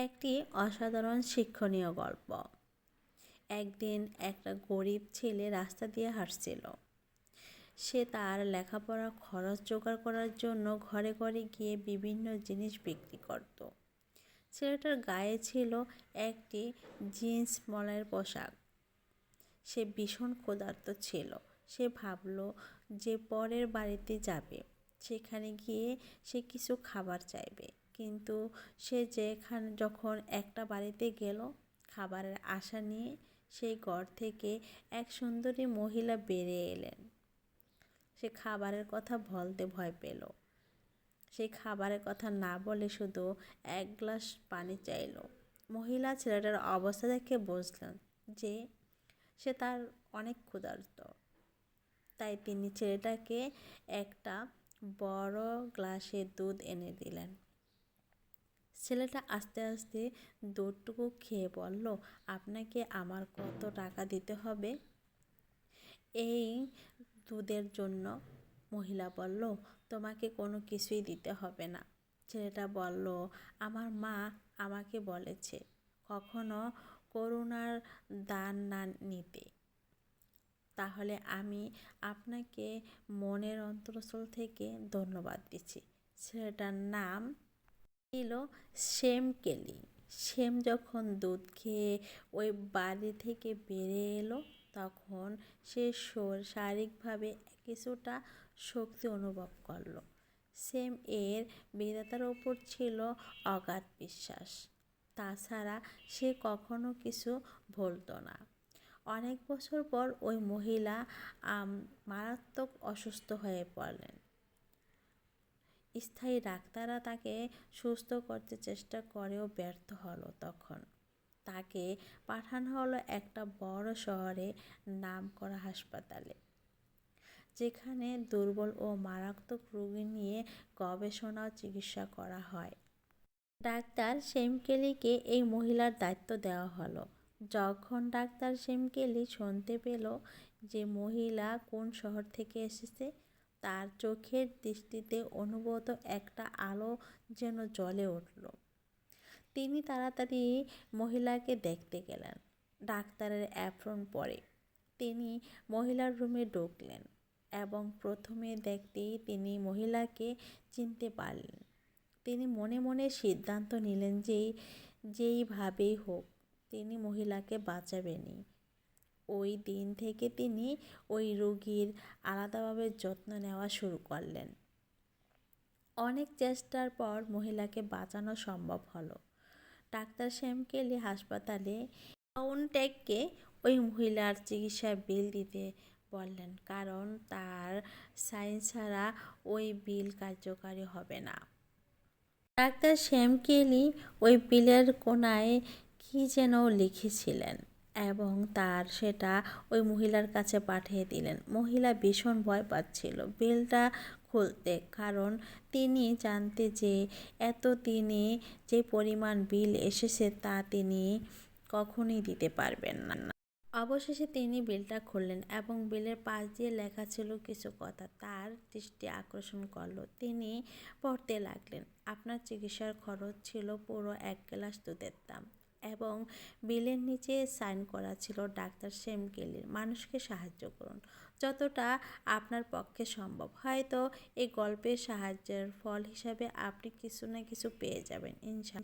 একটি অসাধারণ শিক্ষণীয় গল্প। একদিন একটা গরিব ছেলে রাস্তা দিয়ে হাঁটছিল। সে তার লেখাপড়ার খরচ জোগাড় করার জন্য ঘরে ঘরে গিয়ে বিভিন্ন জিনিস বিক্রি করত। ছেলেটার গায়ে ছিল একটি জিন্স মলের পোশাক। সে ভীষণ ক্ষুধার্ত ছিল। সে ভাবল যে পরের বাড়িতে যাবে, সেখানে গিয়ে সে কিছু খাবার চাইবে। কিন্তু সে যখন একটা বাড়িতে গেল খাবারের আশা নিয়ে, সেই ঘর থেকে এক সুন্দরী মহিলা বেরিয়ে এলেন। সে খাবারের কথা বলতে ভয় পেল। সে খাবারের কথা না বলে শুধু এক গ্লাস পানি চাইল। মহিলা ছেলেটার অবস্থা দেখে বুঝলেন যে সে তার অনেক ক্ষুধার্ত। তাই তিনি ছেলেটাকে একটা বড় গ্লাসে দুধ এনে দিলেন। ছেলেটা আস্তে আস্তে দুধটুকু খেয়ে বলল, আপনাকে আমার কত টাকা দিতে হবে এই দুধের জন্য? মহিলা বলল, তোমাকে কোনো কিছুই দিতে হবে না। ছেলেটা বলল, আমার মা আমাকে বলেছে কখনো করুণার দান না নিতে। তাহলে আমি আপনাকে মনের অন্তঃস্থল থেকে ধন্যবাদ দিচ্ছি। ছেলেটার নাম ছিল সেম কেলি। সেম যখন দুধ খেয়ে ওই বাড়ি থেকে বেরিয়ে এলো, তখন সে শারীরিকভাবে কিছুটা শক্তি অনুভব করলো। সেম এর বিধাতার ওপর ছিল অগাধ বিশ্বাস। তাছাড়া সে কখনো কিছু ভুলতো না। অনেক বছর পর ওই মহিলা মারাত্মক অসুস্থ হয়ে পড়লেন। স্থায়ী ডাক্তাররা তাকে সুস্থ করতে চেষ্টা করেও ব্যর্থ হলো। তখন তাকে পাঠানো হলো একটা বড় শহরে নামকরা হাসপাতালে, যেখানে দুর্বল ও মারাত্মক রোগী নিয়ে গবেষণা ও চিকিৎসা করা হয়। ডাক্তার শেমকেলিকে এই মহিলার দায়িত্ব দেওয়া হলো। যখন ডাক্তার শেমকেলি শুনতে পেল যে মহিলা কোন শহর থেকে এসেছে, তার চোখের দৃষ্টিতে অনুভূত একটা আলো যেন জ্বলে উঠল। তিনি তাড়াতাড়ি মহিলাকে দেখতে গেলেন। ডাক্তারের অ্যাপ্রন পরে তিনি মহিলার রুমে ঢুকলেন এবং প্রথমে দেখতেই তিনি মহিলাকে চিনতে পারলেন। তিনি মনে মনে সিদ্ধান্ত নিলেন যে যেইভাবেই হোক তিনি মহিলাকে বাঁচাবেনই। ওই দিন থেকে তিনি ওই রোগীর আলাদাভাবে যত্ন নেওয়া শুরু করলেন। অনেক চেষ্টার পর মহিলাকে বাঁচানো সম্ভব হলো। ডাক্তার শেমকেলি হাসপাতালে কাউন্টেককে ওই মহিলার চিকিৎসার বিল দিতে বললেন, কারণ তার সাইন ছাড়া ওই বিল কার্যকারী হবে না। ডাক্তার শেমকেলি ওই বিলের কোনায় কী যেন লিখেছিলেন এবং সেটা ওই মহিলার কাছে পাঠিয়ে দিলেন। মহিলা ভীষণ ভয় পাচ্ছিল বিলটা খুলতে, কারণ তিনি জানতে যে দিনে যে পরিমাণ বিল এসেছে তা তিনি কখনোই দিতে পারবেন না। অবশেষে তিনি বিলটা খুললেন এবং বিলের পাশ দিয়ে লেখা ছিল কিছু কথা। তার দৃষ্টি আকর্ষণ করলো। তিনি পড়তে লাগলেন, আপনার চিকিৎসার খরচ ছিল পুরো এক গ্লাস দুধের দাম। এবং বিলের নিচে সাইন করা ছিল, ডাক্তার শেমকেলির, মানুষকে সাহায্য করুন যতটা আপনার পক্ষে সম্ভব। হয়তো এই গল্পের সাহায্যের ফল হিসাবে আপনি কিছু না কিছু পেয়ে যাবেন, ইনশাআল্লাহ।